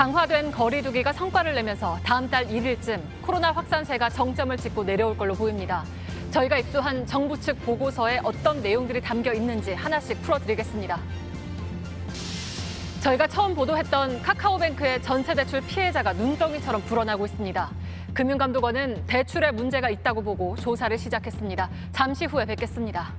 강화된 거리 두기가 성과를 내면서 다음 달 1일쯤 코로나 확산세가 정점을 찍고 내려올 걸로 보입니다. 저희가 입수한 정부 측 보고서에 어떤 내용들이 담겨 있는지 하나씩 풀어드리겠습니다. 저희가 처음 보도했던 카카오뱅크의 전세대출 피해자가 눈덩이처럼 불어나고 있습니다. 금융감독원은 대출에 문제가 있다고 보고 조사를 시작했습니다. 잠시 후에 뵙겠습니다.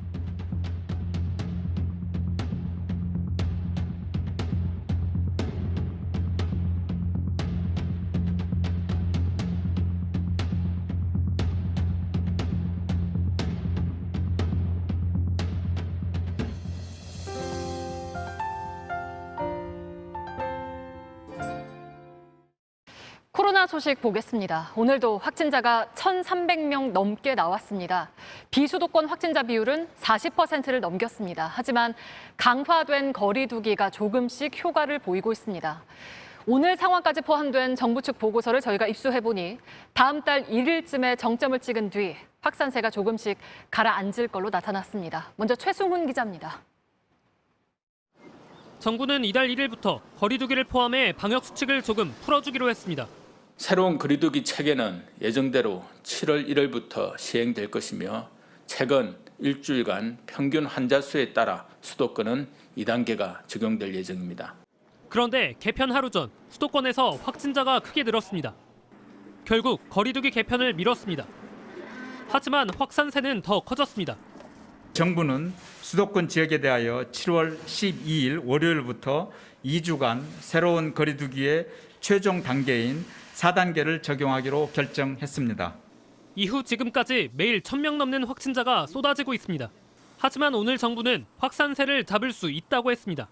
코로나 소식 보겠습니다. 오늘도 확진자가 1,300명 넘게 나왔습니다. 비수도권 확진자 비율은 40%를 넘겼습니다. 하지만 강화된 거리 두기가 조금씩 효과를 보이고 있습니다. 오늘 상황까지 포함된 정부 측 보고서를 저희가 입수해보니 다음 달 1일쯤에 정점을 찍은 뒤 확산세가 조금씩 가라앉을 걸로 나타났습니다. 먼저 최승훈 기자입니다. 정부는 이달 1일부터 거리 두기를 포함해 방역 수칙을 조금 풀어주기로 했습니다. 새로운 거리두기 체계는 예정대로 7월 1일부터 시행될 것이며 최근 일주일간 평균 환자 수에 따라 수도권은 2단계가 적용될 예정입니다. 그런데 개편 하루 전 수도권에서 확진자가 크게 늘었습니다. 결국 거리두기 개편을 미뤘습니다. 하지만 확산세는 더 커졌습니다. 정부는 수도권 지역에 대하여 7월 12일 월요일부터 2주간 새로운 거리두기의 최종 단계인 4단계를 적용하기로 결정했습니다. 이후 지금까지 매일 1,000명 넘는 확진자가 쏟아지고 있습니다. 하지만 오늘 정부는 확산세를 잡을 수 있다고 했습니다.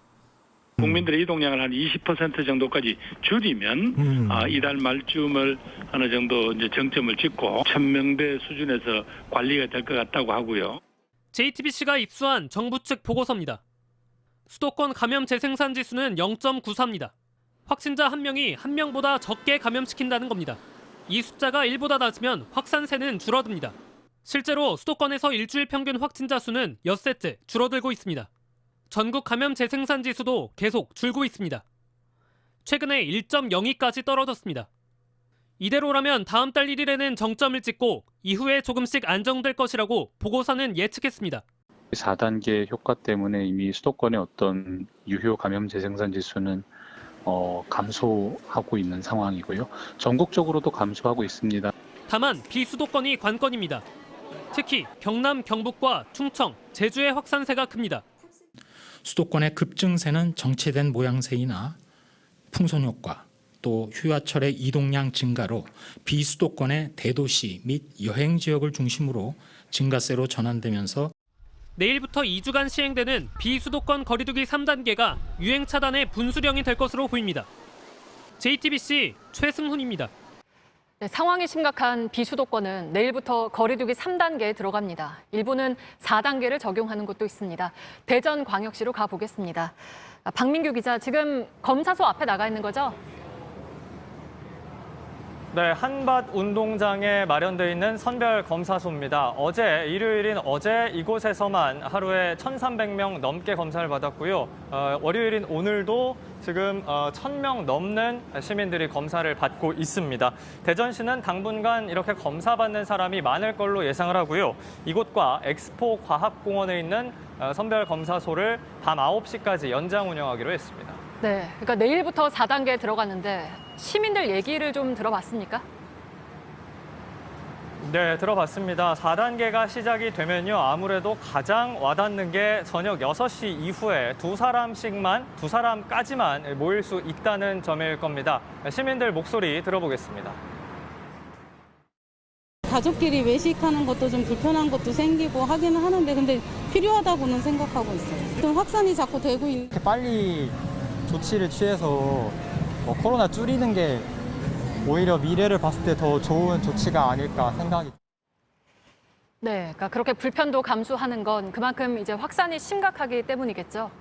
국민들의 이동량을 한 20% 정도까지 줄이면 이달 말쯤을 어느 정도 이제 정점을 찍고 1,000명대 수준에서 관리가 될 것 같다고 하고요. JTBC가 입수한 정부 측 보고서입니다. 수도권 감염 재생산 지수는 0.94입니다. 확진자 1명이 1명보다 적게 감염시킨다는 겁니다. 이 숫자가 1보다 낮으면 확산세는 줄어듭니다. 실제로 수도권에서 일주일 평균 확진자 수는 엿새째 줄어들고 있습니다. 전국 감염 재생산 지수도 계속 줄고 있습니다. 최근에 1.02까지 떨어졌습니다. 이대로라면 다음 달 1일에는 정점을 찍고 이후에 조금씩 안정될 것이라고 보고서는 예측했습니다. 4단계 효과 때문에 이미 수도권의 어떤 유효 감염 재생산 지수는 감소하고 있는 상황이고요. 전국적으로도 감소하고 있습니다. 다만 비수도권이 관건입니다. 특히 경남, 경북과 충청, 제주의 확산세가 큽니다. 수도권의 급증세는 정체된 모양새이나 풍선 효과, 또 휴야철의 이동량 증가로 비수도권의 대도시 및 여행 지역을 중심으로 증가세로 전환되면서 내일부터 2주간 시행되는 비수도권 거리두기 3단계가 유행 차단의 분수령이 될 것으로 보입니다. JTBC 최승훈입니다. 네, 상황이 심각한 비수도권은 내일부터 거리두기 3단계에 들어갑니다. 일부는 4단계를 적용하는 곳도 있습니다. 대전광역시로 가보겠습니다. 박민규 기자, 지금 검사소 앞에 나가 있는 거죠? 네, 한밭 운동장에 마련되어 있는 선별검사소입니다. 어제 일요일인 어제 이곳에서만 하루에 1,300명 넘게 검사를 받았고요. 월요일인 오늘도 지금 1,000명 넘는 시민들이 검사를 받고 있습니다. 대전시는 당분간 이렇게 검사받는 사람이 많을 걸로 예상을 하고요. 이곳과 엑스포 과학공원에 있는 선별검사소를 밤 9시까지 연장 운영하기로 했습니다. 네, 그러니까 내일부터 4단계에 들어갔는데 시민들 얘기를 좀 들어봤습니까? 네, 들어봤습니다. 4단계가 시작이 되면요. 아무래도 가장 와닿는 게 저녁 6시 이후에 두 사람까지만 모일 수 있다는 점일 겁니다. 시민들 목소리 들어보겠습니다. 가족끼리 외식하는 것도 좀 불편한 것도 생기고 하기는 하는데 근데 필요하다고는 생각하고 있어요. 좀 확산이 자꾸 되고 있는. 빨리 조치를 취해서 코로나 줄이는 게 오히려 미래를 봤을 때 더 좋은 조치가 아닐까 생각이. 네, 그러니까 그렇게 불편도 감수하는 건 그만큼 이제 확산이 심각하기 때문이겠죠.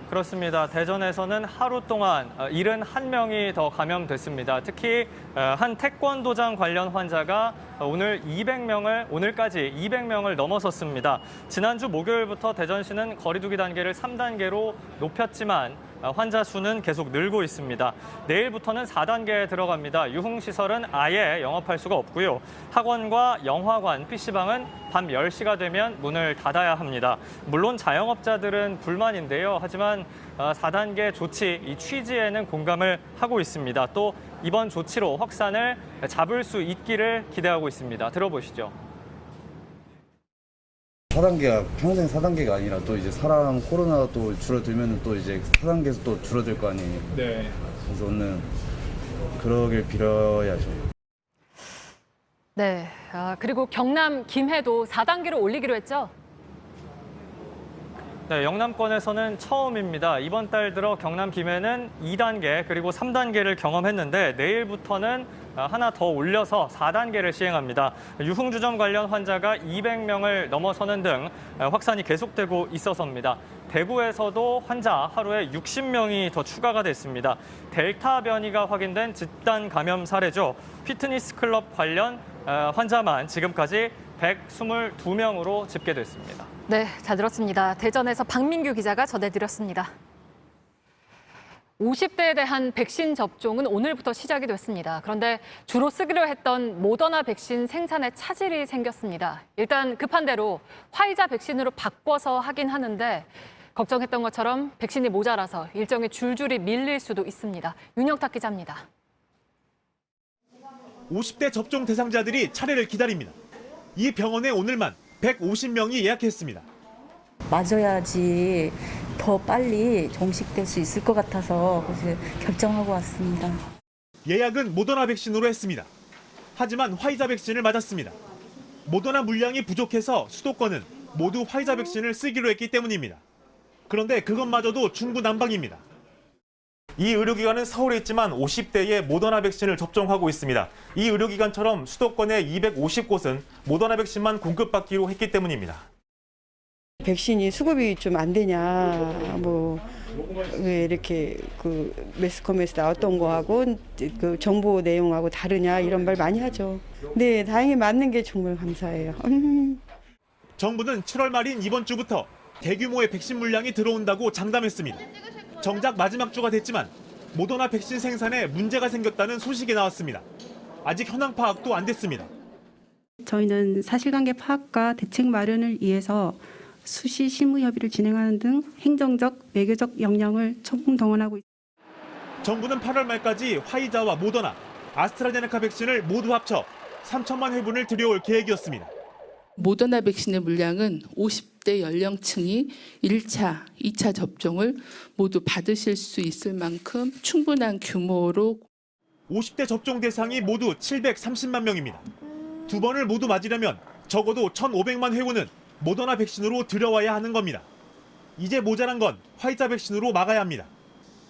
그렇습니다. 대전에서는 하루 동안 71명이 더 감염됐습니다. 특히 한 태권도장 관련 환자가 오늘까지 200명을 넘어섰습니다. 지난주 목요일부터 대전시는 거리두기 단계를 3단계로 높였지만 환자 수는 계속 늘고 있습니다. 내일부터는 4단계에 들어갑니다. 유흥시설은 아예 영업할 수가 없고요. 학원과 영화관, PC방은 밤 10시가 되면 문을 닫아야 합니다. 물론 자영업자들은 불만인데요. 하지만 4단계 조치, 이 취지에는 공감을 하고 있습니다. 또 이번 조치로 확산을 잡을 수 있기를 기대하고 있습니다. 들어보시죠. 4단계가 평생 4단계가 아니라 또 이제 사람 코로나가 또 줄어들면 또 이제 4단계에서 또 줄어들 거 아니에요. 네. 그래서 오늘 그러길 빌어야죠. 네. 그리고 경남 김해도 4단계로 올리기로 했죠? 네, 영남권에서는 처음입니다. 이번 달 들어 경남 김해는 2단계 그리고 3단계를 경험했는데 내일부터는 하나 더 올려서 4단계를 시행합니다. 유흥주점 관련 환자가 200명을 넘어서는 등 확산이 계속되고 있어서입니다. 대구에서도 환자 하루에 60명이 더 추가가 됐습니다. 델타 변이가 확인된 집단 감염 사례죠. 피트니스 클럽 관련 환자만 지금까지 122명으로 집계됐습니다. 네, 잘 들었습니다. 대전에서 박민규 기자가 전해드렸습니다. 50대에 대한 백신 접종은 오늘부터 시작이 됐습니다. 그런데 주로 쓰기로 했던 모더나 백신 생산에 차질이 생겼습니다. 일단 급한 대로 화이자 백신으로 바꿔서 하긴 하는데 걱정했던 것처럼 백신이 모자라서 일정이 줄줄이 밀릴 수도 있습니다. 윤영탁 기자입니다. 50대 접종 대상자들이 차례를 기다립니다. 이 병원에 오늘만 150명이 예약했습니다. 맞아야지 더 빨리 종식될 수 있을 것 같아서 그래서 결정하고 왔습니다. 예약은 모더나 백신으로 했습니다. 하지만 화이자 백신을 맞았습니다. 모더나 물량이 부족해서 수도권은 모두 화이자 백신을 쓰기로 했기 때문입니다. 그런데 그것마저도 중구난방입니다. 이 의료기관은 서울에 있지만 50대에 모더나 백신을 접종하고 있습니다. 이 의료기관처럼 수도권의 250곳은 모더나 백신만 공급받기로 했기 때문입니다. 백신이 수급이 좀 안 되냐, 왜 이렇게 그 매스컴에서 나왔던 거하고 그 정보 내용하고 다르냐 이런 말 많이 하죠. 네, 다행히 맞는 게 정말 감사해요. 정부는 7월 말인 이번 주부터 대규모의 백신 물량이 들어온다고 장담했습니다. 정작 마지막 주가 됐지만 모더나 백신 생산에 문제가 생겼다는 소식이 나왔습니다. 아직 현황 파악도 안 됐습니다. 저희는 사실관계 파악과 대책 마련을 위해서 수시 실무 협의를 진행하는 등 행정적, 외교적 역량을 총동원하고 있습니다. 정부는 8월 말까지 화이자와 모더나, 아스트라제네카 백신을 모두 합쳐 3천만 회분을 들여올 계획이었습니다. 모더나 백신의 물량은 50대 연령층이 1차, 2차 접종을 모두 받으실 수 있을 만큼 충분한 규모로 50대 접종 대상이 모두 730만 명입니다. 두 번을 모두 맞으려면 적어도 1,500만 회분은 모더나 백신으로 들여와야 하는 겁니다. 이제 모자란 건 화이자 백신으로 막아야 합니다.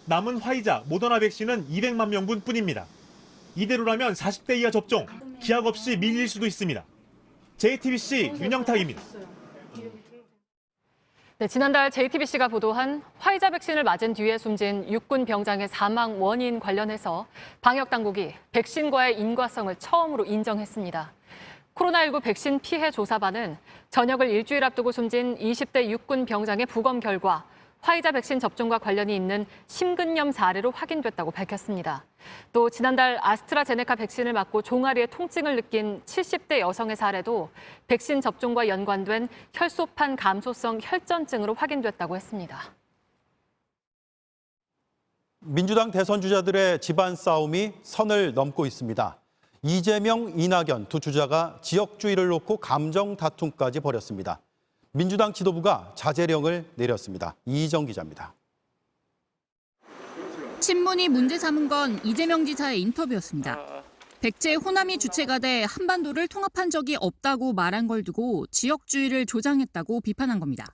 남은 화이자, 모더나 백신은 200만 명분 뿐입니다. 이대로라면 40대 이하 접종, 기약 없이 밀릴 수도 있습니다. JTBC 윤영탁입니다. 네, 지난달 JTBC가 보도한 화이자 백신을 맞은 뒤에 숨진 육군 병장의 사망 원인 관련해서 방역당국이 백신과의 인과성을 처음으로 인정했습니다. 코로나19 백신 피해 조사반은 전역을 일주일 앞두고 숨진 20대 육군 병장의 부검 결과 화이자 백신 접종과 관련이 있는 심근염 사례로 확인됐다고 밝혔습니다. 또 지난달 아스트라제네카 백신을 맞고 종아리에 통증을 느낀 70대 여성의 사례도 백신 접종과 연관된 혈소판 감소성 혈전증으로 확인됐다고 했습니다. 민주당 대선 주자들의 집안 싸움이 선을 넘고 있습니다. 이재명, 이낙연 두 주자가 지역주의를 놓고 감정 다툼까지 벌였습니다. 민주당 지도부가 자제령을 내렸습니다. 이희정 기자입니다. 친문이 문제 삼은 건 이재명 지사의 인터뷰였습니다. 백제 호남이 주체가 돼 한반도를 통합한 적이 없다고 말한 걸 두고 지역주의를 조장했다고 비판한 겁니다.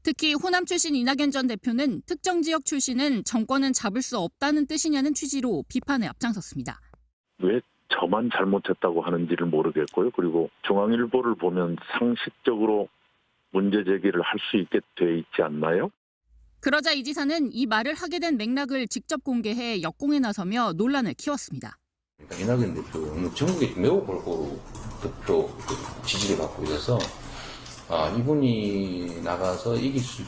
특히 호남 출신 이낙연 전 대표는 특정 지역 출신은 정권은 잡을 수 없다는 뜻이냐는 취지로 비판에 앞장섰습니다. 왜 저만 잘못했다고 하는지를 모르겠고요. 그리고 중앙일보를 보면 상식적으로 문제 제기를 할 수 있게 돼 있지 않나요? 그러자 이 지사는 이 말을 하게 된 맥락을 직접 공개해 역공에 나서며 논란을 키웠습니다. 이낙연 대표는 전국에 매우 골고루 득표 지지를 받고 있어서 이분이 나가서 이길 수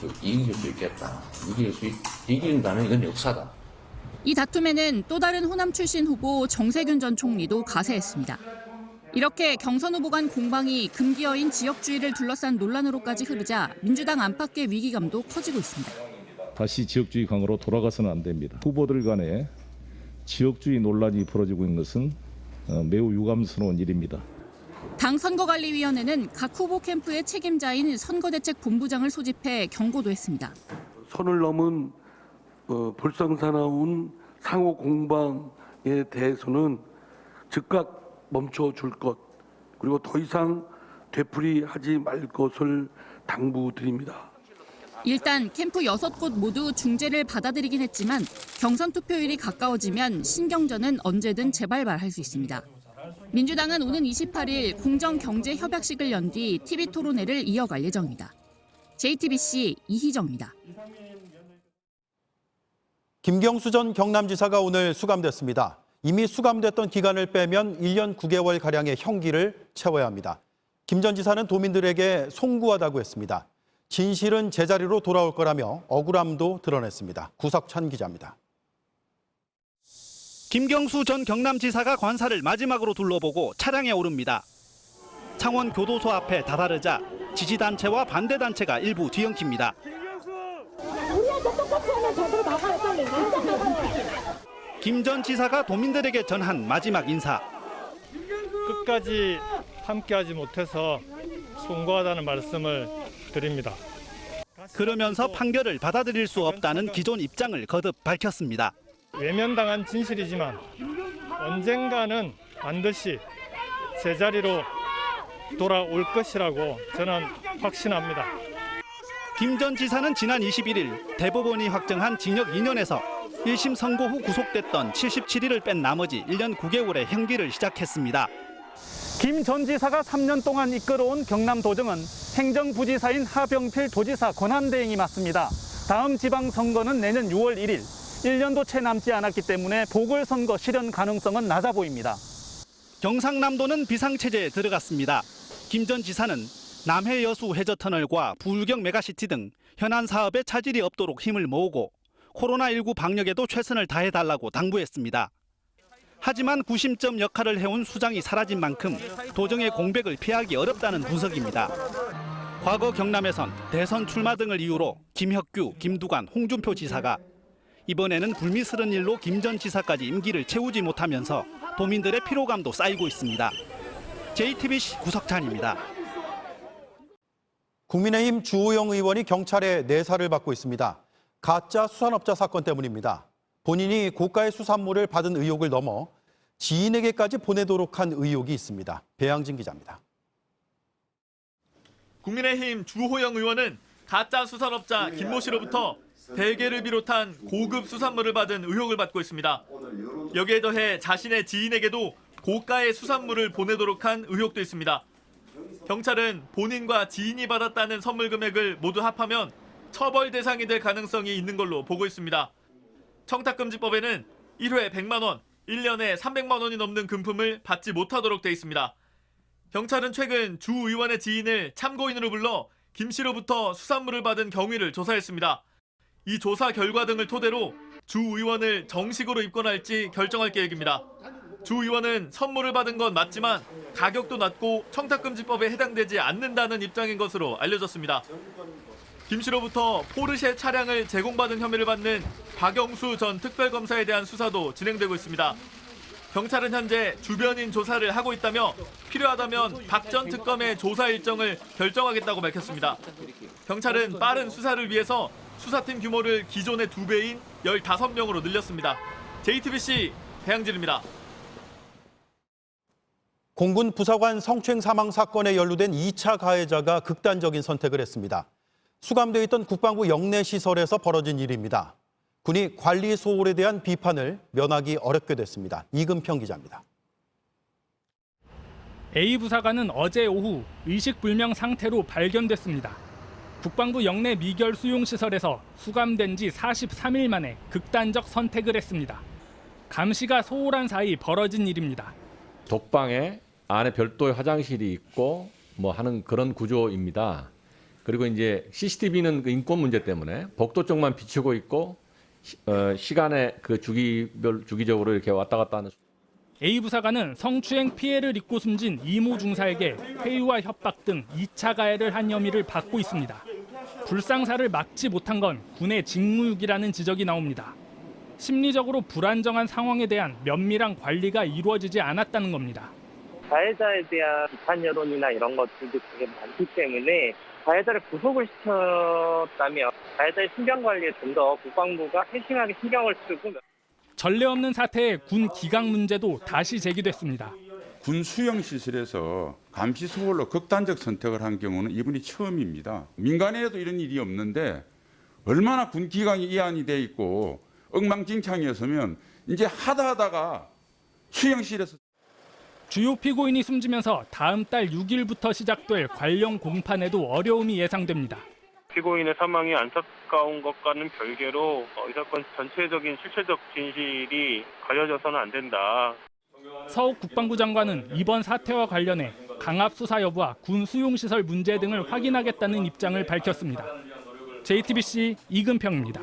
있겠다. 이긴다면 이건 역사다. 이 다툼에는 또 다른 호남 출신 후보 정세균 전 총리도 가세했습니다. 이렇게 경선 후보 간 공방이 금기어인 지역주의를 둘러싼 논란으로까지 흐르자 민주당 안팎의 위기감도 커지고 있습니다. 다시 지역주의 강으로 돌아가서는 안 됩니다. 후보들 간에 지역주의 논란이 벌어지고 있는 것은 매우 유감스러운 일입니다. 당 선거관리위원회는 각 후보 캠프의 책임자인 선거대책본부장을 소집해 경고도 했습니다. 선을 넘은 불상사나운 상호 공방에 대해서는 즉각 멈춰줄 것, 그리고 더 이상 되풀이하지 말 것을 당부드립니다. 일단 캠프 6곳 모두 중재를 받아들이긴 했지만 경선 투표일이 가까워지면 신경전은 언제든 재발발할 수 있습니다. 민주당은 오는 28일 공정경제협약식을 연 뒤 TV 토론회를 이어갈 예정입니다. JTBC 이희정입니다. 김경수 전 경남지사가 오늘 수감됐습니다. 이미 수감됐던 기간을 빼면 1년 9개월가량의 형기를 채워야 합니다. 김 전 지사는 도민들에게 송구하다고 했습니다. 진실은 제자리로 돌아올 거라며 억울함도 드러냈습니다. 구석찬 기자입니다. 김경수 전 경남지사가 관사를 마지막으로 둘러보고 차량에 오릅니다. 창원 교도소 앞에 다다르자 지지단체와 반대단체가 일부 뒤엉킵니다. 우리한테 똑같이 하면 저대로 나가요, 빨리. 김 전 지사가 도민들에게 전한 마지막 인사. 끝까지 함께하지 못해서 송구하다는 말씀을 드립니다. 그러면서 판결을 받아들일 수 없다는 기존 입장을 거듭 밝혔습니다. 외면당한 진실이지만 언젠가는 반드시 제자리로 돌아올 것이라고 저는 확신합니다. 김 전 지사는 지난 21일 대법원이 확정한 징역 2년에서 1심 선고 후 구속됐던 77일을 뺀 나머지 1년 9개월의 형기를 시작했습니다. 김 전 지사가 3년 동안 이끌어온 경남도정은 행정부지사인 하병필 도지사 권한대행이 맡습니다. 다음 지방선거는 내년 6월 1일, 1년도 채 남지 않았기 때문에 보궐선거 실현 가능성은 낮아 보입니다. 경상남도는 비상체제에 들어갔습니다. 김 전 지사는 남해 여수 해저터널과 부울경 메가시티 등 현안 사업에 차질이 없도록 힘을 모으고 코로나19 방역에도 최선을 다해달라고 당부했습니다. 하지만 구심점 역할을 해온 수장이 사라진 만큼 도정의 공백을 피하기 어렵다는 분석입니다. 과거 경남에선 대선 출마 등을 이유로 김혁규, 김두관, 홍준표 지사가 이번에는 불미스러운 일로 김 전 지사까지 임기를 채우지 못하면서 도민들의 피로감도 쌓이고 있습니다. JTBC 구석찬입니다. 국민의힘 주호영 의원이 경찰에 내사를 받고 있습니다. 가짜 수산업자 사건 때문입니다. 본인이 고가의 수산물을 받은 의혹을 넘어 지인에게까지 보내도록 한 의혹이 있습니다. 배양진 기자입니다. 국민의힘 주호영 의원은 가짜 수산업자 김모 씨로부터 대게를 비롯한 고급 수산물을 받은 의혹을 받고 있습니다. 여기에 더해 자신의 지인에게도 고가의 수산물을 보내도록 한 의혹도 있습니다. 경찰은 본인과 지인이 받았다는 선물 금액을 모두 합하면 처벌 대상이 될 가능성이 있는 걸로 보고 있습니다. 청탁금지법에는 1회 100만 원, 1년에 300만 원이 넘는 금품을 받지 못하도록 돼 있습니다. 경찰은 최근 주 의원의 지인을 참고인으로 불러 김 씨로부터 수산물을 받은 경위를 조사했습니다. 이 조사 결과 등을 토대로 주 의원을 정식으로 입건할지 결정할 계획입니다. 주 의원은 선물을 받은 건 맞지만 가격도 낮고 청탁금지법에 해당되지 않는다는 입장인 것으로 알려졌습니다. 김 씨로부터 포르쉐 차량을 제공받은 혐의를 받는 박영수 전 특별검사에 대한 수사도 진행되고 있습니다. 경찰은 현재 주변인 조사를 하고 있다며 필요하다면 박 전 특검의 조사 일정을 결정하겠다고 밝혔습니다. 경찰은 빠른 수사를 위해서 수사팀 규모를 기존의 2배인 15명으로 늘렸습니다. JTBC 배양진입니다. 공군 부사관 성추행 사망 사건에 연루된 2차 가해자가 극단적인 선택을 했습니다. 수감돼 있던 국방부 영내시설에서 벌어진 일입니다. 군이 관리 소홀에 대한 비판을 면하기 어렵게 됐습니다. 이금평 기자입니다. A 부사관은 어제 오후 의식불명 상태로 발견됐습니다. 국방부 영내 미결 수용시설에서 수감된 지 43일 만에 극단적 선택을 했습니다. 감시가 소홀한 사이 벌어진 일입니다. 독방에 안에 별도의 화장실이 있고 하는 그런 구조입니다. 그리고 이제 CCTV는 그 인권 문제 때문에 복도 쪽만 비추고 있고 시간에 그 주기적으로 이렇게 왔다 갔다 하는. A 부사관은 성추행 피해를 입고 숨진 이모 중사에게 회유와 협박 등 2차 가해를 한 혐의를 받고 있습니다. 불상사를 막지 못한 건 군의 직무유기라는 지적이 나옵니다. 심리적으로 불안정한 상황에 대한 면밀한 관리가 이루어지지 않았다는 겁니다. 가해자에 대한 비판 여론이나 이런 것들도 되게 많기 때문에 가해자를 구속을 시켰다면 가해자의 신병 관리에 좀 더 국방부가 세심하게 신경을 쓰고. 전례 없는 사태에 군 기강 문제도 다시 제기됐습니다. 군 수용시설에서 감시 수홀로 극단적 선택을 한 경우는 이번이 처음입니다. 민간에도 이런 일이 없는데 얼마나 군 기강이 이안이 돼 있고 엉망진창이었으면 이제 하다가 수용실에서. 주요 피고인이 숨지면서 다음 달 6일부터 시작될 관련 공판에도 어려움이 예상됩니다. 피고인의 사망이 안타까운 것과는 별개로 이 사건 전체적인 실체적 진실이 가려져서는 안 된다. 서욱 국방부 장관은 이번 사태와 관련해 강압 수사 여부와 군 수용시설 문제 등을 확인하겠다는 입장을 밝혔습니다. JTBC 이근평입니다.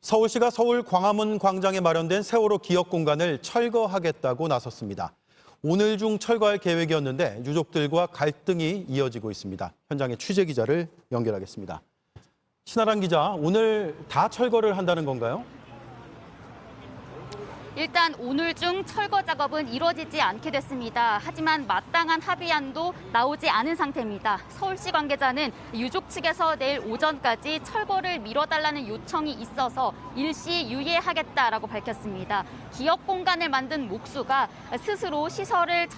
서울시가 서울 광화문 광장에 마련된 세월호 기억 공간을 철거하겠다고 나섰습니다. 오늘 중 철거할 계획이었는데 유족들과 갈등이 이어지고 있습니다. 현장에 취재 기자를 연결하겠습니다. 신아란 기자, 오늘 다 철거를 한다는 건가요? 일단 오늘 중 철거 작업은 이루어지지 않게 됐습니다. 하지만 마땅한 합의안도 나오지 않은 상태입니다. 서울시 관계자는 유족 측에서 내일 오전까지 철거를 미뤄달라는 요청이 있어서 일시 유예하겠다라고 밝혔습니다. 기업 공간을 만든 목수가 스스로 시설을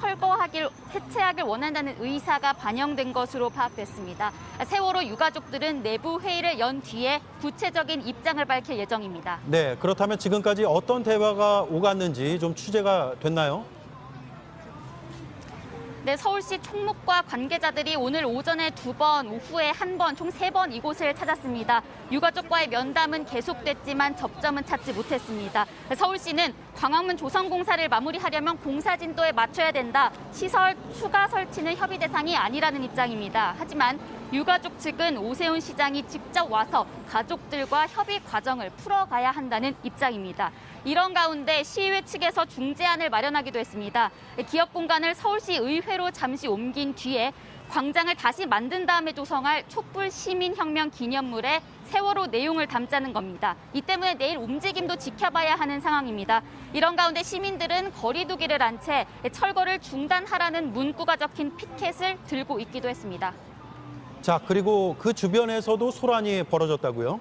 해체하길 원한다는 의사가 반영된 것으로 파악됐습니다. 세월호 유가족들은 내부 회의를 연 뒤에 구체적인 입장을 밝힐 예정입니다. 네, 그렇다면 지금까지 어떤 대화가 오갔는지 좀 취재가 됐나요? 네, 서울시 총무과 관계자들이 오늘 오전에 2번, 오후에 1번, 총 3번 이곳을 찾았습니다. 유가족과의 면담은 계속됐지만 접점은 찾지 못했습니다. 서울시는 광화문 조성공사를 마무리하려면 공사 진도에 맞춰야 된다. 시설 추가 설치는 협의 대상이 아니라는 입장입니다. 하지만 유가족 측은 오세훈 시장이 직접 와서 가족들과 협의 과정을 풀어가야 한다는 입장입니다. 이런 가운데 시의회 측에서 중재안을 마련하기도 했습니다. 기업 공간을 서울시 의회로 잠시 옮긴 뒤에 광장을 다시 만든 다음에 조성할 촛불 시민혁명 기념물에 세월호 내용을 담자는 겁니다. 이 때문에 내일 움직임도 지켜봐야 하는 상황입니다. 이런 가운데 시민들은 거리 두기를 한 채 철거를 중단하라는 문구가 적힌 피켓을 들고 있기도 했습니다. 자, 그리고 그 주변에서도 소란이 벌어졌다고요?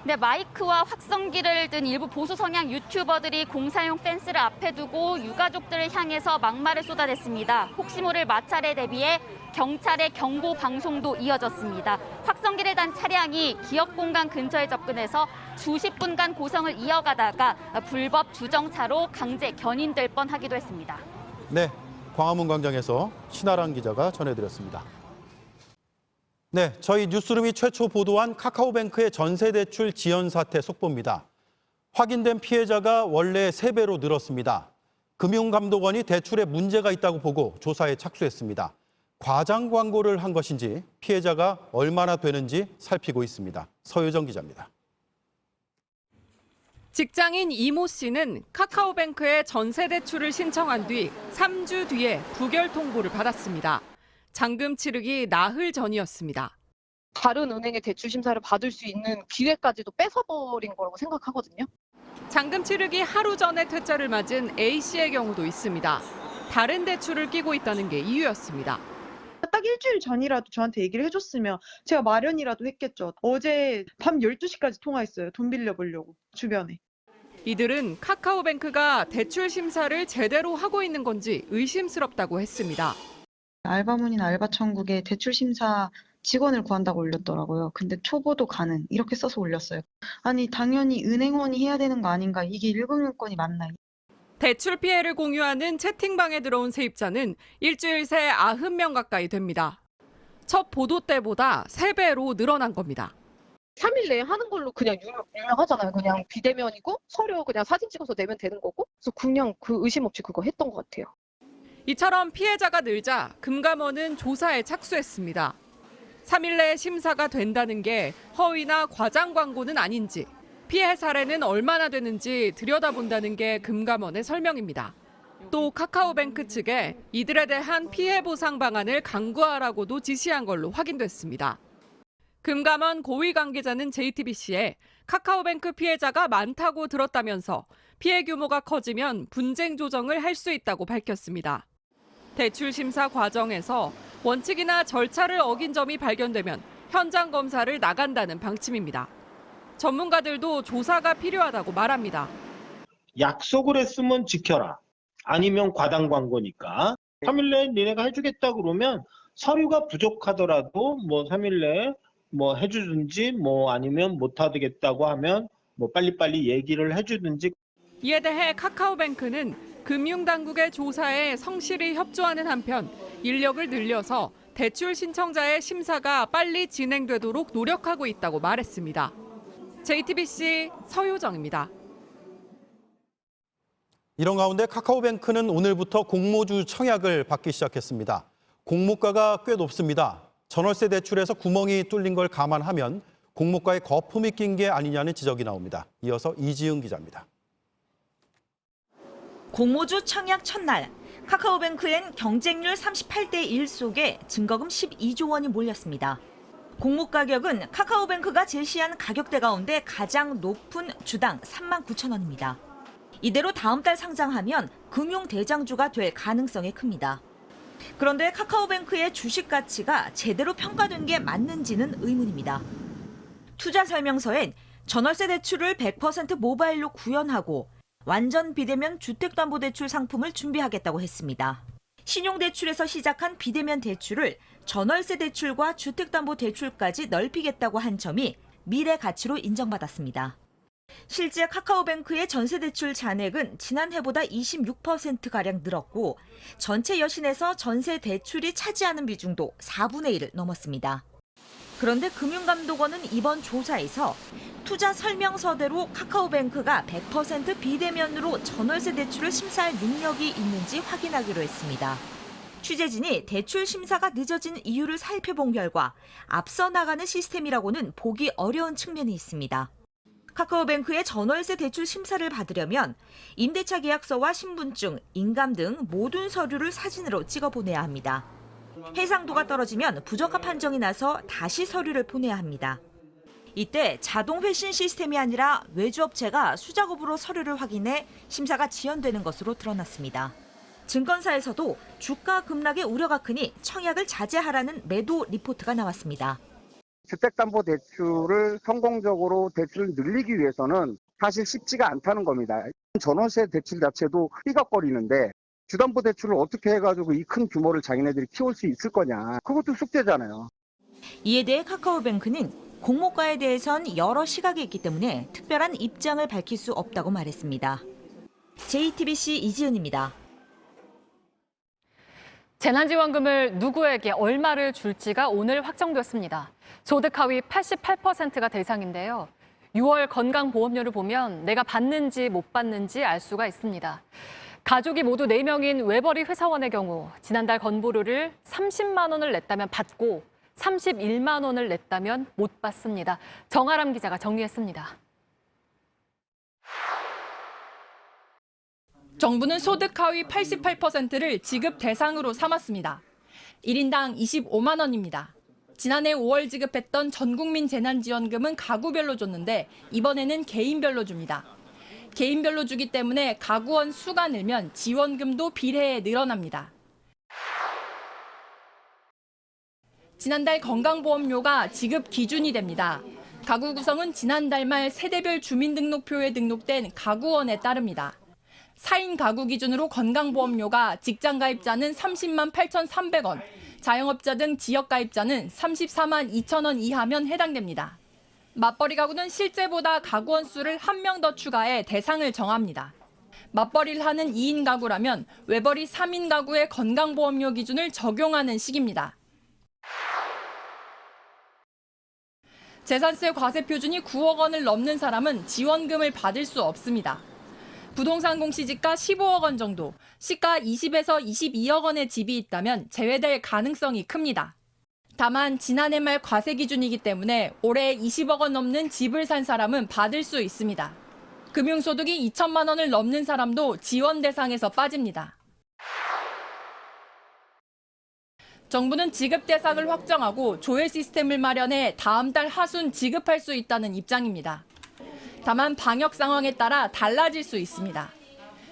네, 마이크와 확성기를 든 일부 보수 성향 유튜버들이 공사용 펜스를 앞에 두고 유가족들을 향해서 막말을 쏟아냈습니다. 혹시 모를 마찰에 대비해 경찰의 경고 방송도 이어졌습니다. 확성기를 단 차량이 기업 공간 근처에 접근해서 수십 분간 고성을 이어가다가 불법 주정차로 강제 견인될 뻔하기도 했습니다. 네, 광화문 광장에서 신아란 기자가 전해드렸습니다. 네, 저희 뉴스룸이 최초 보도한 카카오뱅크의 전세대출 지연 사태 속보입니다. 확인된 피해자가 원래 3배로 늘었습니다. 금융감독원이 대출에 문제가 있다고 보고 조사에 착수했습니다. 과장 광고를 한 것인지 피해자가 얼마나 되는지 살피고 있습니다. 서유정 기자입니다. 직장인 이모 씨는 카카오뱅크에 전세대출을 신청한 뒤 3주 뒤에 부결 통보를 받았습니다. 잔금 치르기 나흘 전이었습니다. 다른 은행의 대출 심사를 받을 수 있는 기회까지도 뺏어버린 거라고 생각하거든요. 잔금 치르기 하루 전에 퇴짜를 맞은 A 씨의 경우도 있습니다. 다른 대출을 끼고 있다는 게 이유였습니다. 딱 일주일 전이라도 저한테 얘기를 해줬으면 제가 마련이라도 했겠죠. 어제 밤 12시까지 통화했어요. 돈 빌려보려고 주변에. 이들은 카카오뱅크가 대출 심사를 제대로 하고 있는 건지 의심스럽다고 했습니다. 알바몬이나 알바천국에 대출 심사 직원을 구한다고 올렸더라고요. 근데 초보도 가능 이렇게 써서 올렸어요. 아니 당연히 은행원이 해야 되는 거 아닌가? 이게 1금융권이 맞나? 대출 피해를 공유하는 채팅방에 들어온 세입자는 일주일 새 90명 가까이 됩니다. 첫 보도 때보다 3배로 늘어난 겁니다. 3일 내에 하는 걸로 그냥 유명하잖아요. 그냥 비대면이고 서류 그냥 사진 찍어서 내면 되는 거고. 그래서 그냥 그 의심 없이 그거 했던 것 같아요. 이처럼 피해자가 늘자 금감원은 조사에 착수했습니다. 3일 내에 심사가 된다는 게 허위나 과장 광고는 아닌지, 피해 사례는 얼마나 되는지 들여다본다는 게 금감원의 설명입니다. 또 카카오뱅크 측에 이들에 대한 피해 보상 방안을 강구하라고도 지시한 걸로 확인됐습니다. 금감원 고위 관계자는 JTBC에 카카오뱅크 피해자가 많다고 들었다면서 피해 규모가 커지면 분쟁 조정을 할 수 있다고 밝혔습니다. 대출 심사 과정에서 원칙이나 절차를 어긴 점이 발견되면 현장 검사를 나간다는 방침입니다. 전문가들도 조사가 필요하다고 말합니다. 약속을 했으면 지켜라. 아니면 과당 광고니까 3일 내에 니네가 해주겠다 그러면 서류가 부족하더라도 3일 내에 해주든지 아니면 못하겠다고 하면 빨리빨리 얘기를 해주든지. 이에 대해 카카오뱅크는 금융당국의 조사에 성실히 협조하는 한편 인력을 늘려서 대출 신청자의 심사가 빨리 진행되도록 노력하고 있다고 말했습니다. JTBC 서효정입니다. 이런 가운데 카카오뱅크는 오늘부터 공모주 청약을 받기 시작했습니다. 공모가가 꽤 높습니다. 전월세 대출에서 구멍이 뚫린 걸 감안하면 공모가에 거품이 낀 게 아니냐는 지적이 나옵니다. 이어서 이지은 기자입니다. 공모주 청약 첫날, 카카오뱅크엔 경쟁률 38대 1 속에 증거금 12조 원이 몰렸습니다. 공모 가격은 카카오뱅크가 제시한 가격대 가운데 가장 높은 주당 39,000원입니다. 이대로 다음 달 상장하면 금융 대장주가 될 가능성이 큽니다. 그런데 카카오뱅크의 주식 가치가 제대로 평가된 게 맞는지는 의문입니다. 투자 설명서엔 전월세 대출을 100% 모바일로 구현하고 완전 비대면 주택담보대출 상품을 준비하겠다고 했습니다. 신용대출에서 시작한 비대면 대출을 전월세 대출과 주택담보대출까지 넓히겠다고 한 점이 미래 가치로 인정받았습니다. 실제 카카오뱅크의 전세대출 잔액은 지난해보다 26%가량 늘었고 전체 여신에서 전세 대출이 차지하는 비중도 4분의 1을 넘었습니다. 그런데 금융감독원은 이번 조사에서 투자 설명서대로 카카오뱅크가 100% 비대면으로 전월세 대출을 심사할 능력이 있는지 확인하기로 했습니다. 취재진이 대출 심사가 늦어진 이유를 살펴본 결과 앞서 나가는 시스템이라고는 보기 어려운 측면이 있습니다. 카카오뱅크의 전월세 대출 심사를 받으려면 임대차 계약서와 신분증, 인감 등 모든 서류를 사진으로 찍어 보내야 합니다. 해상도가 떨어지면 부적합 판정이 나서 다시 서류를 보내야 합니다. 이때 자동 회신 시스템이 아니라 외주업체가 수작업으로 서류를 확인해 심사가 지연되는 것으로 드러났습니다. 증권사에서도 주가 급락의 우려가 크니 청약을 자제하라는 매도 리포트가 나왔습니다. 주택담보대출을 성공적으로 대출을 늘리기 위해서는 사실 쉽지가 않다는 겁니다. 전월세 대출 자체도 삐걱거리는데 주담보대출을 어떻게 해가지고 이 큰 규모를 자기네들이 키울 수 있을 거냐. 그것도 숙제잖아요. 이에 대해 카카오뱅크는 공모가에 대해선 여러 시각이 있기 때문에 특별한 입장을 밝힐 수 없다고 말했습니다. JTBC 이지은입니다. 재난지원금을 누구에게 얼마를 줄지가 오늘 확정됐습니다. 소득 하위 88%가 대상인데요. 6월 건강보험료를 보면 내가 받는지 못 받는지 알 수가 있습니다. 가족이 모두 4명인 외벌이 회사원의 경우 지난달 건보료를 30만 원을 냈다면 받고 31만 원을 냈다면 못 받습니다. 정아람 기자가 정리했습니다. 정부는 소득 하위 88%를 지급 대상으로 삼았습니다. 1인당 25만 원입니다. 지난해 5월 지급했던 전국민 재난지원금은 가구별로 줬는데 이번에는 개인별로 줍니다. 개인별로 주기 때문에 가구원 수가 늘면 지원금도 비례해 늘어납니다. 지난달 건강보험료가 지급 기준이 됩니다. 가구 구성은 지난달 말 세대별 주민등록표에 등록된 가구원에 따릅니다. 4인 가구 기준으로 건강보험료가 직장가입자는 30만 8,300원, 자영업자 등 지역가입자는 34만 2천 원 이하면 해당됩니다. 맞벌이 가구는 실제보다 가구원 수를 1명 더 추가해 대상을 정합니다. 맞벌이를 하는 2인 가구라면 외벌이 3인 가구의 건강보험료 기준을 적용하는 식입니다. 재산세 과세 표준이 9억 원을 넘는 사람은 지원금을 받을 수 없습니다. 부동산 공시지가 15억 원 정도, 시가 20에서 22억 원의 집이 있다면 제외될 가능성이 큽니다. 다만 지난해 말 과세 기준이기 때문에 올해 20억 원 넘는 집을 산 사람은 받을 수 있습니다. 금융소득이 2천만 원을 넘는 사람도 지원 대상에서 빠집니다. 정부는 지급 대상을 확정하고 조회 시스템을 마련해 다음 달 하순 지급할 수 있다는 입장입니다. 다만 방역 상황에 따라 달라질 수 있습니다.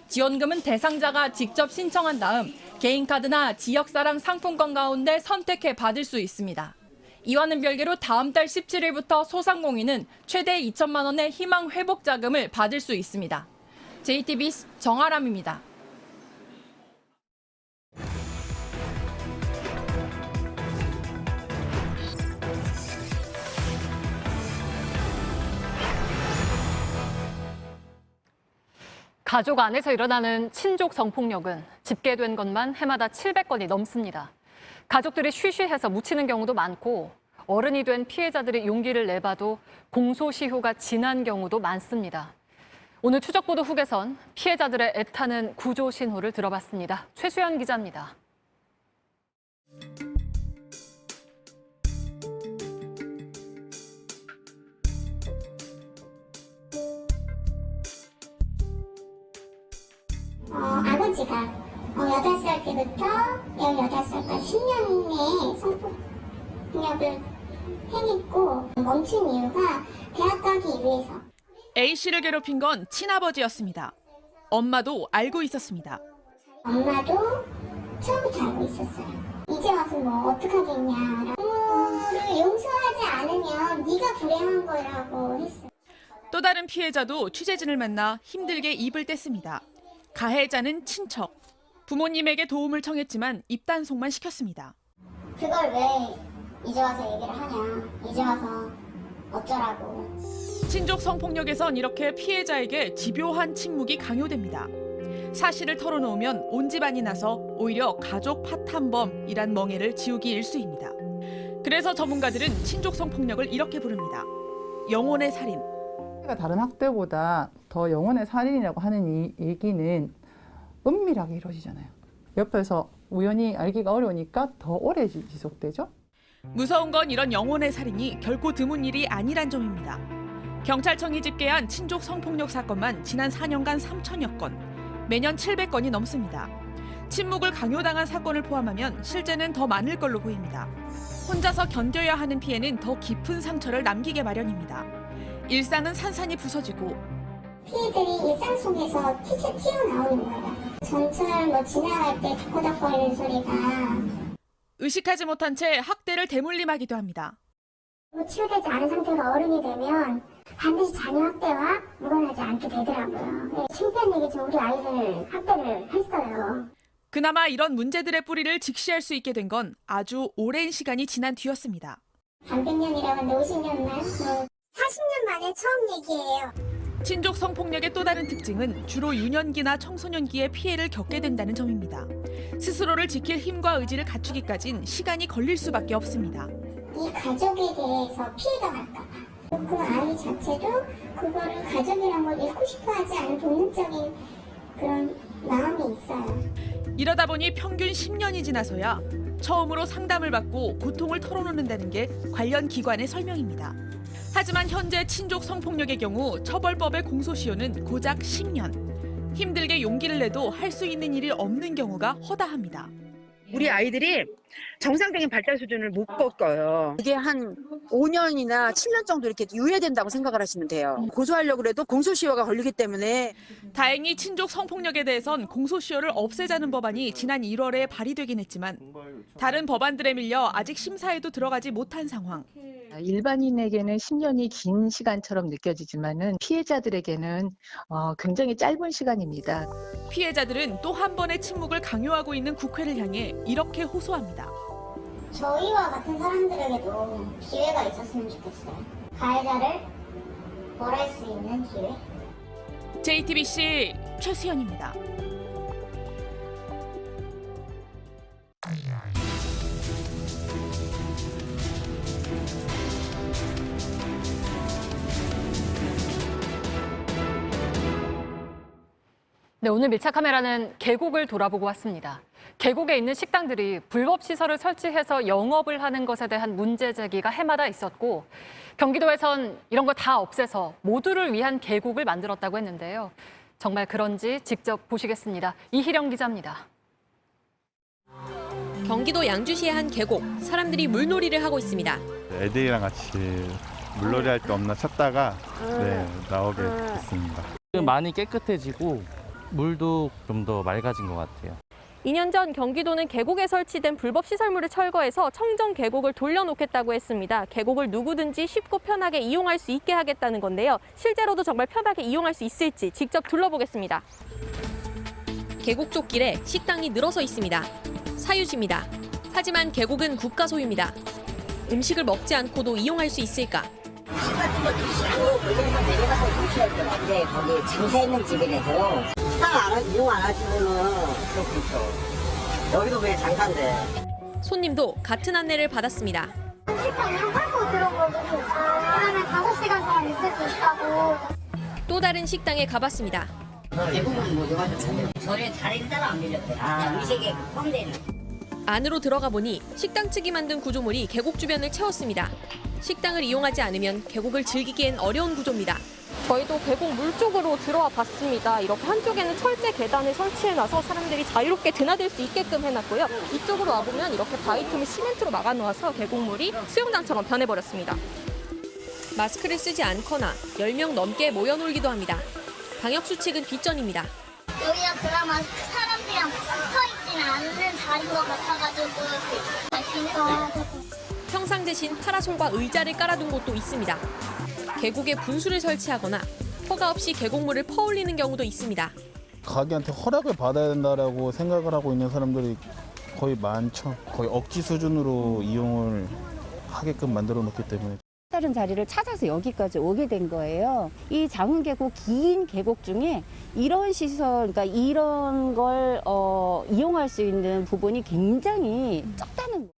지원금은 대상자가 직접 신청한 다음 개인카드나 지역사랑 상품권 가운데 선택해 받을 수 있습니다. 이와는 별개로 다음 달 17일부터 소상공인은 최대 2천만 원의 희망 회복 자금을 받을 수 있습니다. JTBC 정아람입니다. 가족 안에서 일어나는 친족 성폭력은 집계된 것만 해마다 700건이 넘습니다. 가족들이 쉬쉬해서 묻히는 경우도 많고 어른이 된 피해자들이 용기를 내봐도 공소시효가 지난 경우도 많습니다. 오늘 추적보도 후계선 피해자들의 애타는 구조 신호를 들어봤습니다. 최수연 기자입니다. 아버지가 8살 때부터 18살까지 10년의 성폭력을 행했고 멈춘 이유가 대학 가기 위해서. A씨를 괴롭힌 건 친아버지였습니다. 엄마도 알고 있었습니다. 엄마도 처음부터 알고 있었어요. 이제 와서 뭐 어떡하겠냐. 부모를 용서하지 않으면 네가 불행한 거라고 했어요. 또 다른 피해자도 취재진을 만나 힘들게 입을 뗐습니다. 가해자는 친척. 부모님에게 도움을 청했지만 입단속만 시켰습니다. 그걸 왜 이제 와서 얘기를 하냐. 이제 와서 어쩌라고. 친족 성폭력에선 이렇게 피해자에게 집요한 침묵이 강요됩니다. 사실을 털어놓으면 온 집안이 나서 오히려 가족 파탄범이란 멍해를 지우기 일쑤입니다. 그래서 전문가들은 친족 성폭력을 이렇게 부릅니다. 영혼의 살인. 다른 학대보다 더 영혼의 살인이라고 하는 이 얘기는 은밀하게 이루어지잖아요. 옆에서 우연히 알기가 어려우니까 더 오래 지속되죠. 무서운 건 이런 영혼의 살인이 결코 드문 일이 아니란 점입니다. 경찰청이 집계한 친족 성폭력 사건만 지난 4년간 3천여 건, 매년 700건이 넘습니다. 침묵을 강요당한 사건을 포함하면 실제는 더 많을 걸로 보입니다. 혼자서 견뎌야 하는 피해는 더 깊은 상처를 남기게 마련입니다. 일상은 산산이 부서지고 피해들이 일상 속에서 튀어나오는 거예요. 전철 지나갈 때 덕거덕거리는 소리가. 의식하지 못한 채 학대를 대물림하기도 합니다. 치료되지 않은 상태로 어른이 되면 반드시 자녀 학대와 무관하지 않게 되더라고요. 창피한 얘기죠. 우리 아이들 학대를 했어요. 그나마 이런 문제들의 뿌리를 직시할 수 있게 된 건 아주 오랜 시간이 지난 뒤였습니다. 반백년이라고 하는데 50년 만? 40년 만에 처음 얘기예요. 친족 성폭력의 또 다른 특징은 주로 유년기나 청소년기에 피해를 겪게 된다는 점입니다. 스스로를 지킬 힘과 의지를 갖추기까진 시간이 걸릴 수밖에 없습니다. 이 가족에 대해서 피해가 갈까 봐. 그 아이 자체도 그거를 가족이란 걸 잃고 싶어 하지 않은 본능적인 그런 마음이 있어요. 이러다 보니 평균 10년이 지나서야 처음으로 상담을 받고 고통을 털어놓는다는 게 관련 기관의 설명입니다. 하지만 현재 친족 성폭력의 경우 처벌법의 공소시효는 고작 10년. 힘들게 용기를 내도 할 수 있는 일이 없는 경우가 허다합니다. 우리 아이들이 정상적인 발달 수준을 못 꺾어요. 이게 한 5년이나 7년 정도 이렇게 유예된다고 생각을 하시면 돼요. 고소하려고 해도 공소시효가 걸리기 때문에. 다행히 친족 성폭력에 대해선 공소시효를 없애자는 법안이 지난 1월에 발의되긴 했지만 다른 법안들에 밀려 아직 심사에도 들어가지 못한 상황. 일반인에게는 10년이 긴 시간처럼 느껴지지만은 피해자들에게는 굉장히 짧은 시간입니다. 피해자들은 또 한 번의 침묵을 강요하고 있는 국회를 향해 이렇게 호소합니다. 저희와 같은 사람들에게도 기회가 있었으면 좋겠어요. 가해자를 벌할 수 있는 기회. JTBC 최수연입니다. 네, 오늘 밀착 카메라는 계곡을 돌아보고 왔습니다. 계곡에 있는 식당들이 불법 시설을 설치해서 영업을 하는 것에 대한 문제 제기가 해마다 있었고 경기도에선 이런 거 다 없애서 모두를 위한 계곡을 만들었다고 했는데요. 정말 그런지 직접 보시겠습니다. 이희령 기자입니다. 경기도 양주시의 한 계곡, 사람들이 물놀이를 하고 있습니다. 애들이랑 같이 물놀이 할 게 없나 찾다가 나오게 됐습니다. 많이 깨끗해지고 물도 좀 더 맑아진 것 같아요. 2년 전 경기도는 계곡에 설치된 불법 시설물을 철거해서 청정 계곡을 돌려놓겠다고 했습니다. 계곡을 누구든지 쉽고 편하게 이용할 수 있게 하겠다는 건데요. 실제로도 정말 편하게 이용할 수 있을지 직접 둘러보겠습니다. 계곡 쪽 길에 식당이 늘어서 있습니다. 사유지입니다. 하지만 계곡은 국가 소유입니다. 음식을 먹지 않고도 이용할 수 있을까? 음식 같은 거 드시고 물건에서 내려가서 드셔야 되는데 거기 장사 있는 집이라서 이용 안 하시면은 좀 그렇죠. 여기도 왜 장사인데. 손님도 같은 안내를 받았습니다. 식당 이용하고 들어보고 그러면 5시간 동안 있을 수 있다고. 또 다른 식당에 가봤습니다. 대부분 뭐 이용하셨어요? 저희 자리를 따로 안 빌렸대요. 음식에 펌대는. 안으로 들어가 보니 식당 측이 만든 구조물이 계곡 주변을 채웠습니다. 식당을 이용하지 않으면 계곡을 즐기기엔 어려운 구조입니다. 저희도 계곡 물 쪽으로 들어와 봤습니다. 이렇게 한쪽에는 철제 계단을 설치해놔서 사람들이 자유롭게 드나들 수 있게끔 해놨고요. 이쪽으로 와보면 이렇게 바위 틈을 시멘트로 막아놓아서 계곡물이 수영장처럼 변해버렸습니다. 마스크를 쓰지 않거나 10명 넘게 모여놀기도 합니다. 방역수칙은 뒷전입니다. 여기가 그나마 사람들이랑 붙어있지는 않는 자리인 것 같아가지고 평상 대신 파라솔과 의자를 깔아둔 곳도 있습니다. 계곡에 분수를 설치하거나 허가 없이 계곡물을 퍼올리는 경우도 있습니다. 가게한테 허락을 받아야 된다라고 생각을 하고 있는 사람들이 거의 많죠. 거의 억지 수준으로 이용을 하게끔 만들어 놓기 때문에. 다른 자리를 찾아서 여기까지 오게 된 거예요. 이 장흥계곡 긴 계곡 중에 이런 시설, 그러니까 이런 걸 이용할 수 있는 부분이 굉장히 적다는 거예요.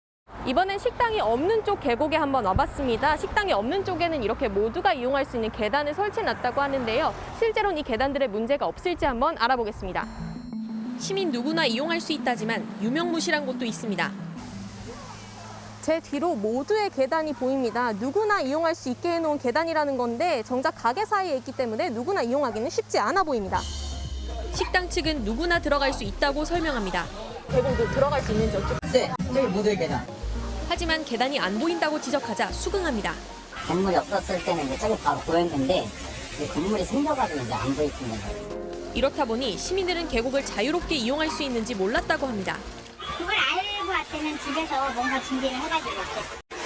이번엔 식당이 없는 쪽 계곡에 한번 와봤습니다. 식당이 없는 쪽에는 이렇게 모두가 이용할 수 있는 계단을 설치해놨다고 하는데요. 실제로는 이 계단들의 문제가 없을지 한번 알아보겠습니다. 시민 누구나 이용할 수 있다지만 유명무실한 곳도 있습니다. 제 뒤로 모두의 계단이 보입니다. 누구나 이용할 수 있게 해놓은 계단이라는 건데 정작 가게 사이에 있기 때문에 누구나 이용하기는 쉽지 않아 보입니다. 식당 측은 누구나 들어갈 수 있다고 설명합니다. 계곡도 들어갈 수 있는지 어떻게? 네, 저기 모두의 계단. 하지만 계단이 안 보인다고 지적하자 수긍합니다. 건물이 없었을 때는 이제 저기 바로 보였는데 건물이 생겨가지고 이제 안 보이는 거예요. 이렇다 보니 시민들은 계곡을 자유롭게 이용할 수 있는지 몰랐다고 합니다. 그걸 알고 왔으면 집에서 뭔가 준비를 해가지고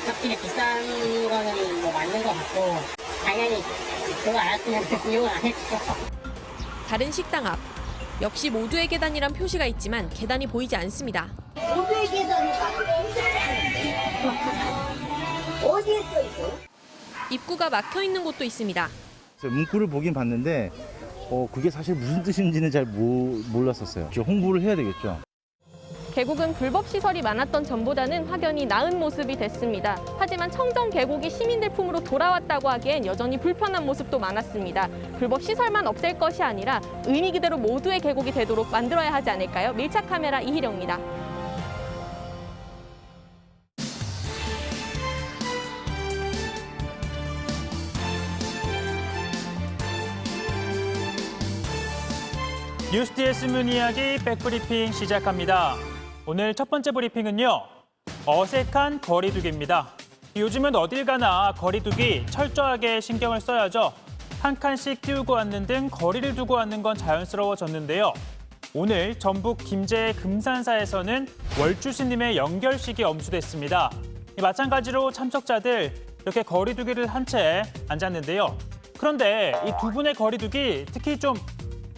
확실히 비싼 거는 뭐 맞는 것 같고 당연히 그거 알았으면 이용을 안 했죠. 다른 식당 앞. 역시 모두의 계단이란 표시가 있지만 계단이 보이지 않습니다. 모두의 계단이 어디에 써 있어요? 입구가 막혀 있는 곳도 있습니다. 문구를 보긴 봤는데 그게 사실 무슨 뜻인지는 잘 몰랐었어요. 홍보를 해야 되겠죠. 계곡은 불법 시설이 많았던 전보다는 확연히 나은 모습이 됐습니다. 하지만 청정 계곡이 시민들 품으로 돌아왔다고 하기엔 여전히 불편한 모습도 많았습니다. 불법 시설만 없앨 것이 아니라 의미 그대로 모두의 계곡이 되도록 만들어야 하지 않을까요? 밀착 카메라 이희령입니다. 뉴스티의 숨은 이야기 백브리핑 시작합니다. 오늘 첫 번째 브리핑은요. 어색한 거리두기입니다. 요즘은 어딜 가나 거리두기 철저하게 신경을 써야죠. 한 칸씩 띄우고 앉는 등 거리를 두고 앉는 건 자연스러워졌는데요. 오늘 전북 김제 금산사에서는 월주스님의 연결식이 엄수됐습니다. 마찬가지로 참석자들 이렇게 거리두기를 한 채 앉았는데요. 그런데 이 두 분의 거리두기 특히 좀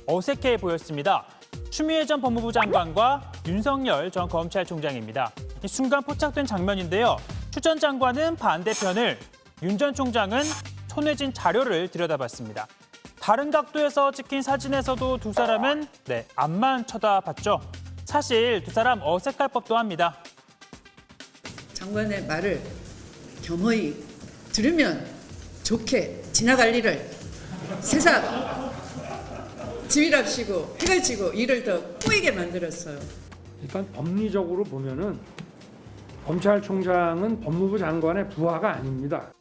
어색해 보였습니다. 추미애 전 법무부 장관과 윤석열 전 검찰총장입니다. 이 순간 포착된 장면인데요. 추 전 장관은 반대편을, 윤 전 총장은 손에 쥔 자료를 들여다봤습니다. 다른 각도에서 찍힌 사진에서도 두 사람은 앞만 쳐다봤죠. 사실 두 사람 어색할 법도 합니다. 장관의 말을 겸허히 들으면 좋게 지나갈 일을 세상 지휘랍시고 해가지고 일을 더 꼬이게 만들었어요. 일단 법리적으로 보면은 검찰총장은 법무부 장관의 부하가 아닙니다.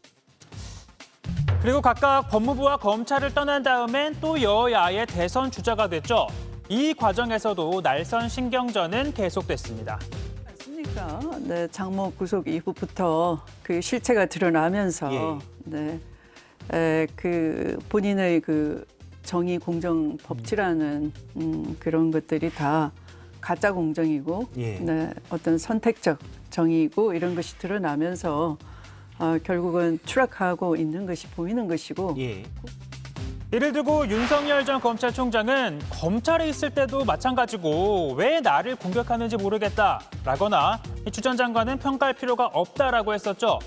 그리고 각각 법무부와 검찰을 떠난 다음엔 또 여야의 대선 주자가 됐죠. 이 과정에서도 날선 신경전은 계속됐습니다. 그러니까 네, 장모 구속 이후부터 그 실체가 드러나면서 그 본인의 그 정의 공정 법치라는 그런 것들이 다 가짜 공정이고 네, 어떤 선택적 정의이고 이런 것이 드러나면서 결국은 추락하고 있는 것이 보이는 것이고. 이를 두고 윤석열 전 검찰총장은 검찰에 있을 때도 마찬가지고 왜 나를 공격하는지 모르겠다라거나 추 전 장관은 평가할 필요가 없다라고 했었죠.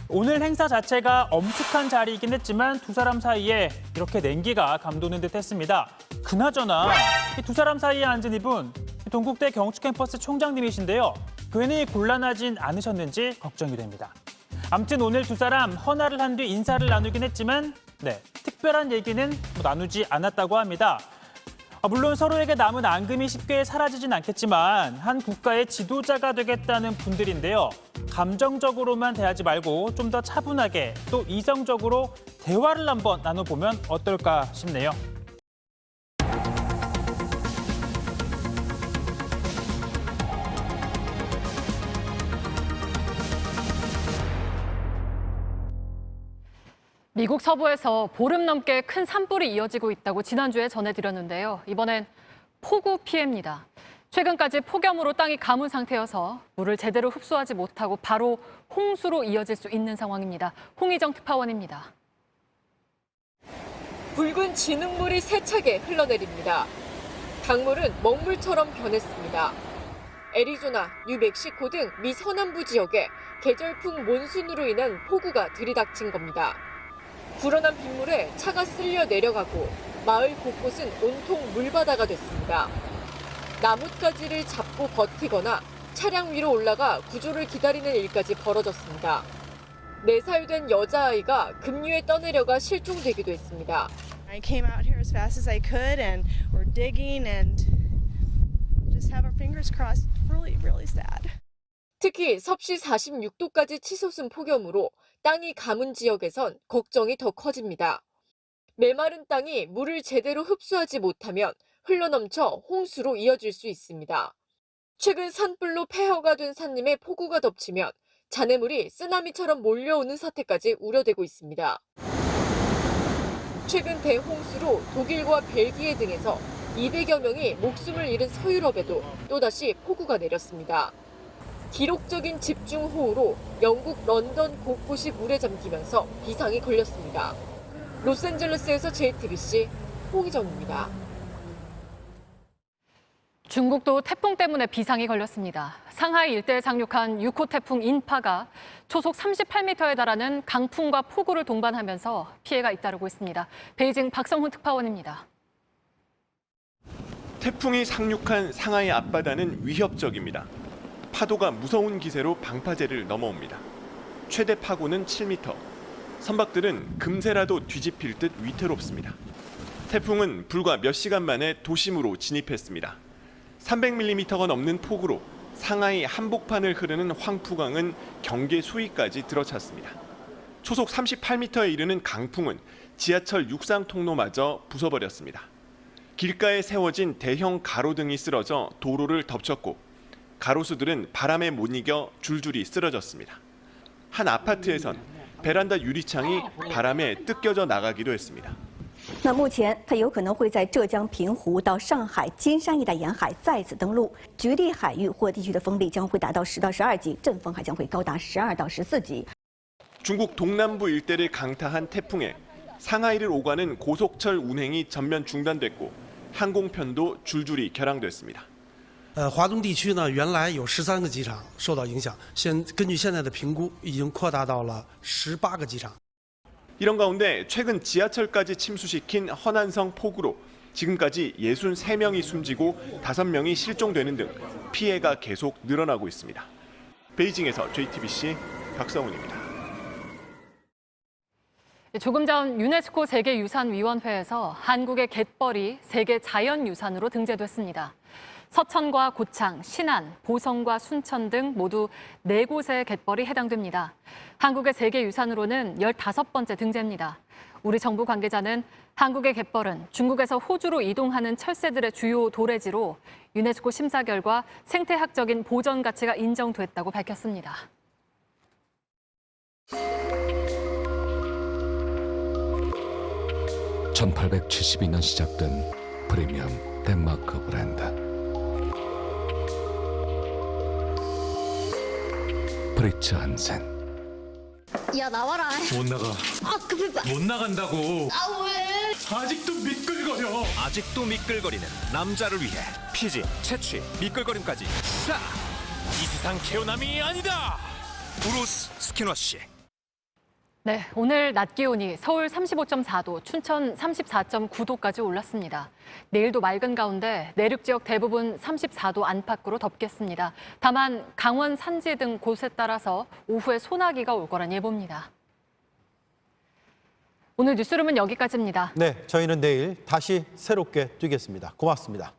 오늘 행사 자체가 엄숙한 자리이긴 했지만 두 사람 사이에 이렇게 냉기가 감도는 듯 했습니다. 그나저나 이 두 사람 사이에 앉은 이분 동국대 경축캠퍼스 총장님이신데요. 괜히 곤란하진 않으셨는지 걱정이 됩니다. 아무튼 오늘 두 사람 헌화를 한 뒤 인사를 나누긴 했지만 특별한 얘기는 나누지 않았다고 합니다. 물론 서로에게 남은 앙금이 쉽게 사라지진 않겠지만 한 국가의 지도자가 되겠다는 분들인데요. 감정적으로만 대하지 말고 좀 더 차분하게 또 이성적으로 대화를 한번 나눠보면 어떨까 싶네요. 미국 서부에서 보름 넘게 큰 산불이 이어지고 있다고 지난주에 전해드렸는데요. 이번엔 폭우 피해입니다. 최근까지 폭염으로 땅이 가문 상태여서 물을 제대로 흡수하지 못하고 바로 홍수로 이어질 수 있는 상황입니다. 홍희정 특파원입니다. 붉은 진흙물이 세차게 흘러내립니다. 강물은 먹물처럼 변했습니다. 애리조나, 뉴멕시코 등 미 서남부 지역에 계절풍 몬순으로 인한 폭우가 들이닥친 겁니다. 불어난 빗물에 차가 쓸려 내려가고 마을 곳곳은 온통 물바다가 됐습니다. 나뭇가지를 잡고 버티거나 차량 위로 올라가 구조를 기다리는 일까지 벌어졌습니다. 4살 된 여자아이가 급류에 떠내려가 실종되기도 했습니다. I came out here as fast as I could and we're digging and just have our fingers crossed. Really, really sad. 특히 섭씨 46도까지 치솟은 폭염으로 땅이 가문 지역에선 걱정이 더 커집니다. 메마른 땅이 물을 제대로 흡수하지 못하면 흘러넘쳐 홍수로 이어질 수 있습니다. 최근 산불로 폐허가 된 산림에 폭우가 덮치면 잔해물이 쓰나미처럼 몰려오는 사태까지 우려되고 있습니다. 최근 대홍수로 독일과 벨기에 등에서 200여 명이 목숨을 잃은 서유럽에도 또다시 폭우가 내렸습니다. 기록적인 집중호우로 영국 런던 곳곳이 물에 잠기면서 비상이 걸렸습니다. 로스앤젤레스에서 JTBC 홍희정입니다. 중국도 태풍 때문에 비상이 걸렸습니다. 상하이 일대에 상륙한 6호 태풍 인파가 초속 38m에 달하는 강풍과 폭우를 동반하면서 피해가 잇따르고 있습니다. 베이징 박성훈 특파원입니다. 태풍이 상륙한 상하이 앞바다는 위협적입니다. 파도가 무서운 기세로 방파제를 넘어옵니다. 최대 파고는 7m. 선박들은 금세라도 뒤집힐 듯 위태롭습니다. 태풍은 불과 몇 시간 만에 도심으로 진입했습니다. 300mm가 넘는 폭우로 상하이 한복판을 흐르는 황푸강은 경계 수위까지 들어찼습니다. 초속 38m에 이르는 강풍은 지하철 육상 통로마저 부숴버렸습니다. 길가에 세워진 대형 가로등이 쓰러져 도로를 덮쳤고 가로수들은 바람에 못 이겨 줄줄이 쓰러졌습니다. 한 아파트에선 베란다 유리창이 바람에 뜯겨져 나가기도 했습니다. 那目前它有可能会在浙江平湖到上海金山一带沿海再次登陆，局地海域或地区的风力将会达到10到12级，阵风还将会高达12到14级。 중국 동남부 일대를 강타한 태풍에 상하이를 오가는 고속철 운행이 전면 중단됐고 항공편도 줄줄이 결항됐습니다. 华东地区呢，原来有13个机场受到影响，根据现在的评估，已经扩大到了18个机场。 이런 가운데 최근 지하철까지 침수시킨 허난성 폭우로 지금까지 63명이 숨지고 5명이 실종되는 등 피해가 계속 늘어나고 있습니다. 베이징에서 JTBC 박성훈입니다. 조금 전 유네스코 세계유산위원회에서 한국의 갯벌이 세계 자연유산으로 등재됐습니다. 서천과 고창, 신안, 보성과 순천 등 모두 4곳의 갯벌이 해당됩니다. 한국의 세계유산으로는 15번째 등재입니다. 우리 정부 관계자는 한국의 갯벌은 중국에서 호주로 이동하는 철새들의 주요 도래지로 유네스코 심사 결과 생태학적인 보전 가치가 인정됐다고 밝혔습니다. (1872년) 시작된 프리미엄 덴마크 브랜드 프리츠 한센. 야 나와라. 못 나가. 아 못 나간다고. 아 왜? 아직도 미끌거려. 아직도 미끌거리는 남자를 위해 피지, 채취, 미끌거림까지 싹! 이 세상 개운함이 아니다. 브루스 스킨워시. 네, 오늘 낮 기온이 서울 35.4도, 춘천 34.9도까지 올랐습니다. 내일도 맑은 가운데 내륙 지역 대부분 34도 안팎으로 덥겠습니다. 다만 강원 산지 등 곳에 따라서 오후에 소나기가 올 거란 예보입니다. 오늘 뉴스룸은 여기까지입니다. 네, 저희는 내일 다시 새롭게 뛰겠습니다. 고맙습니다.